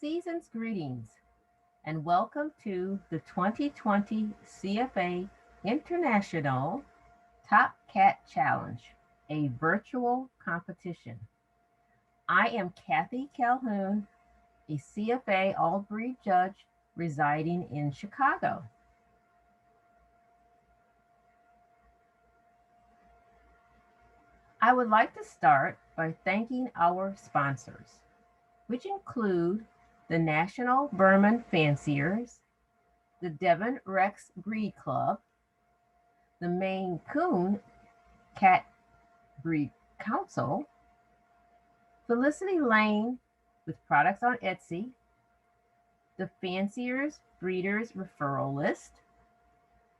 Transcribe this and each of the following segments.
Season's greetings and welcome to the 2020 CFA International Top Cat Challenge, a virtual competition. I am Kathy Calhoun, a CFA Allbreed judge residing in Chicago. I would like to start by thanking our sponsors, which include the National Berman Fanciers, the Devon Rex Breed Club, the Maine Coon Cat Breed Council, Felicity Lane with products on Etsy, the Fanciers Breeders Referral List,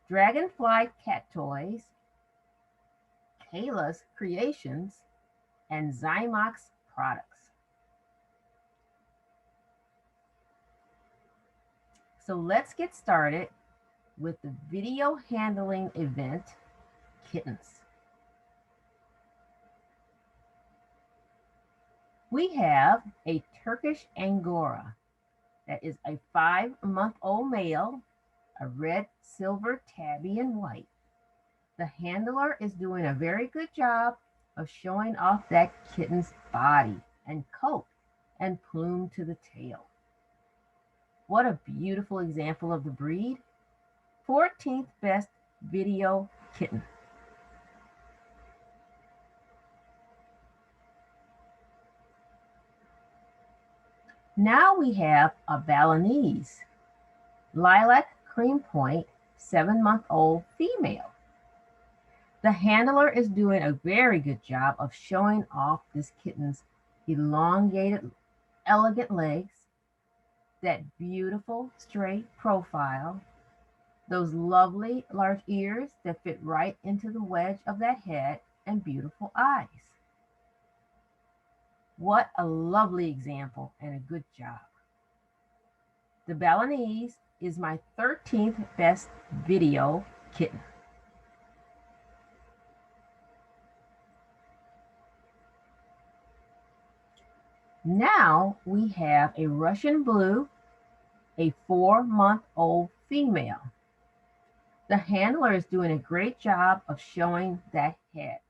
Dragonfly Cat Toys, Kayla's Creations, and Zymox Products. So let's get started with the video handling event, Kittens. We have a Turkish Angora that is a 5-month-old male, a red, silver, tabby, and white. The handler is doing a very good job of showing off that kitten's body and coat and plume to the tail. What a beautiful example of the breed. 14th best video kitten. Now we have a Balinese, lilac cream point, 7-month-old female. The handler is doing a very good job of showing off this kitten's elongated, elegant legs, that beautiful straight profile, those lovely large ears that fit right into the wedge of that head, and beautiful eyes. What a lovely example and a good job. The Balinese is my 13th best video kitten. Now we have a Russian blue, a 4-month-old female. The handler is doing a great job of showing that head,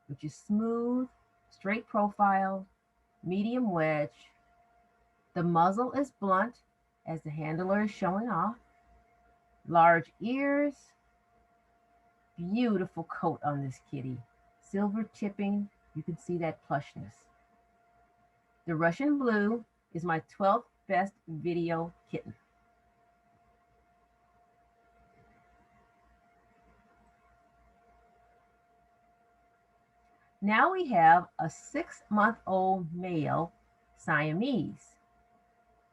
which is smooth, straight profile, medium wedge. The muzzle is blunt as the handler is showing off. Large ears, beautiful coat on this kitty. Silver tipping, you can see that plushness. The Russian blue is my 12th best video kitten. Now we have a 6-month-old male Siamese.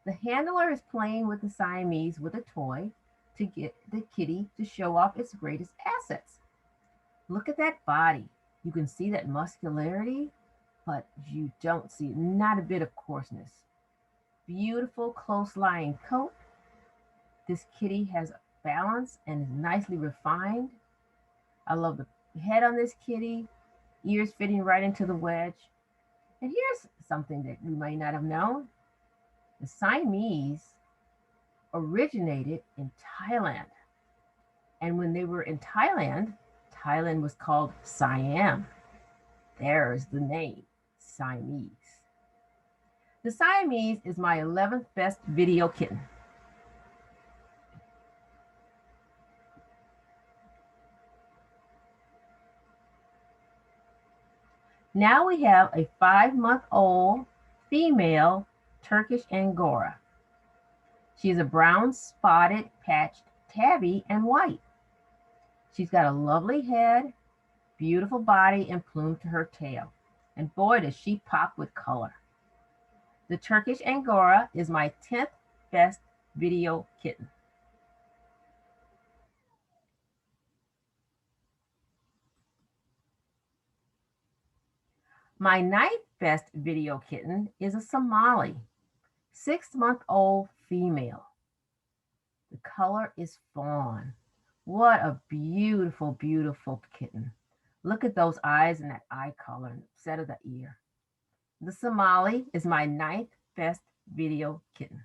The handler is playing with the Siamese with a toy to get the kitty to show off its greatest assets. Look at that body. You can see that muscularity, but you don't see not a bit of coarseness. Beautiful close lying coat. This kitty has balance and is nicely refined. I love the head on this kitty, ears fitting right into the wedge. And here's something that you might not have known. The Siamese originated in Thailand. And when they were in Thailand, Thailand was called Siam. There's the name, Siamese. The Siamese is my 11th best video kitten. Now we have a 5-month-old female Turkish Angora. She's a brown spotted patched tabby and white. She's got a lovely head, beautiful body, and plume to her tail. And boy, does she pop with color. The Turkish Angora is my 10th best video kitten. My 9th best video kitten is a Somali, 6-month-old female. The color is fawn. What a beautiful, beautiful kitten. Look at those eyes and that eye color and set of the ear. The Somali is my 9th best video kitten.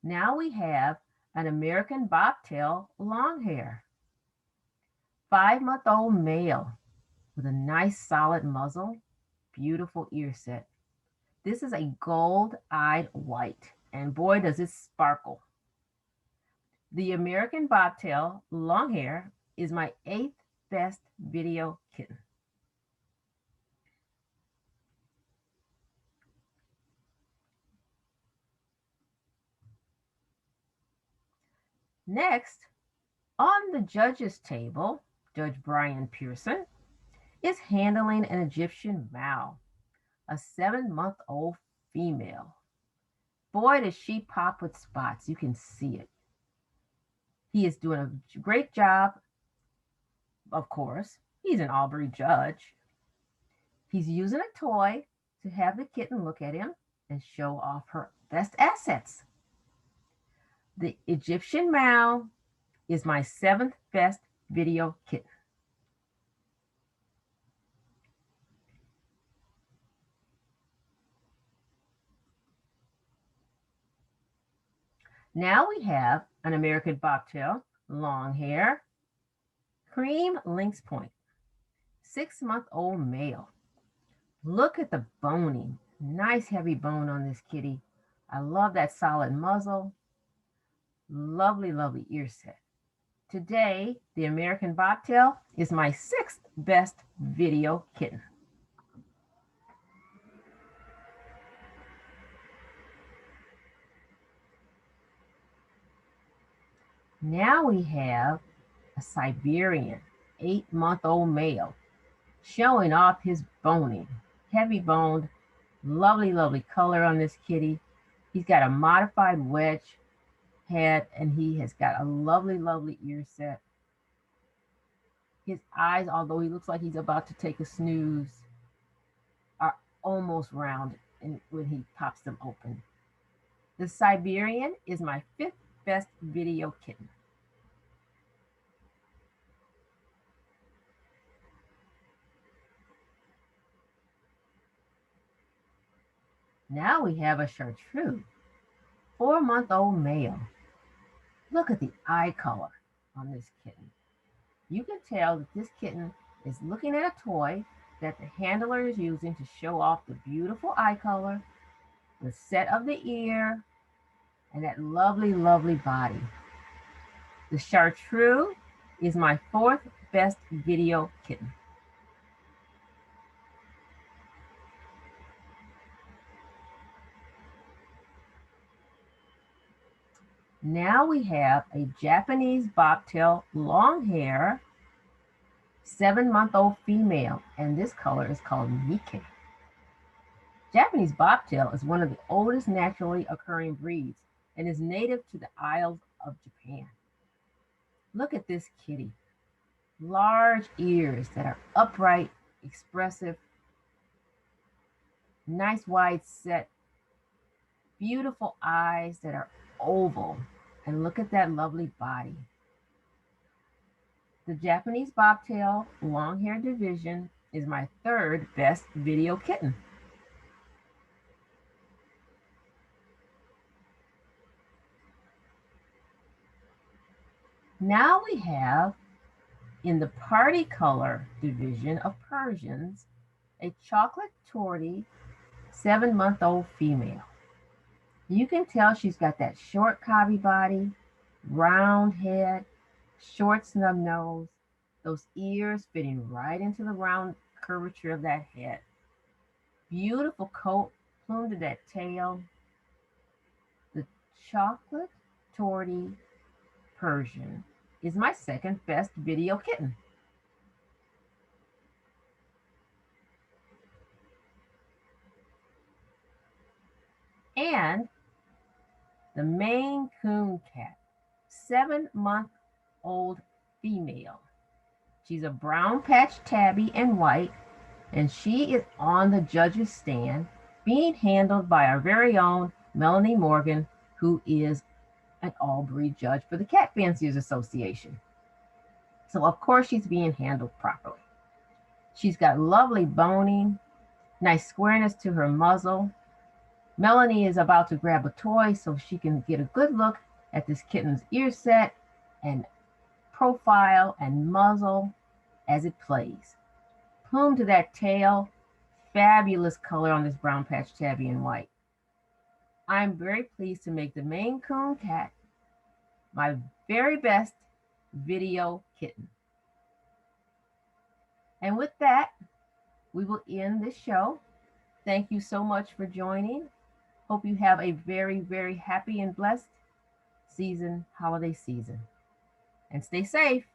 Now we have an American bobtail longhair, 5-month-old male with a nice solid muzzle, beautiful ear set. This is a gold-eyed white, and boy does it sparkle. The American bobtail longhair is my 8th best video kitten. Next, on the judges table, Judge Brian Pearson is handling an Egyptian Mau, a 7-month-old female. Boy, does she pop with spots. You can see it. He is doing a great job, of course. He's an Allbreed judge. He's using a toy to have the kitten look at him and show off her best assets. The Egyptian Mau is my 7th best video kitten. Now we have an American bobtail, long hair, cream lynx point, 6-month-old male. Look at the boning. Nice heavy bone on this kitty. I love that solid muzzle. Lovely, lovely ear set. Today, the American bobtail is my 6th best video kitten. Now we have a Siberian 8-month-old male showing off his boning. Heavy boned, lovely, lovely color on this kitty. He's got a modified wedge head and he has got a lovely, lovely ear set. His eyes, although he looks like he's about to take a snooze, are almost round when he pops them open. The Siberian is my 5th best video kitten. Now we have a Chartreuse, 4-month-old male. Look at the eye color on this kitten. You can tell that this kitten is looking at a toy that the handler is using to show off the beautiful eye color, the set of the ear, and that lovely, lovely body. The Chartreuse is my 4th best video kitten. Now we have a Japanese bobtail long hair, 7-month-old female, and this color is called Nikkei. Japanese bobtail is one of the oldest naturally occurring breeds and is native to the Isles of Japan. Look at this kitty. Large ears that are upright, expressive, nice wide set, beautiful eyes that are oval, and look at that lovely body. The Japanese bobtail long hair division is my 3rd best video kitten. Now we have, in the party color division of Persians, a chocolate tortie 7-month-old female. You can tell she's got that short cobby body, round head, short snub nose, those ears fitting right into the round curvature of that head. Beautiful coat, plume to that tail. The chocolate tortie Persian is my 2nd best video kitten. And the Maine Coon cat, 7-month-old female. She's a brown patch tabby and white, and she is on the judge's stand being handled by our very own Melanie Morgan, who is an Allbreed judge for the Cat Fanciers Association. So of course she's being handled properly. She's got lovely boning, nice squareness to her muzzle. Melanie is about to grab a toy so she can get a good look at this kitten's ear set and profile and muzzle as it plays. Plume to that tail, fabulous color on this brown patch tabby and white. I'm very pleased to make the Maine Coon cat my very best video kitten. And with that, we will end this show. Thank you so much for joining. Hope you have a very, very happy and blessed holiday season. And stay safe.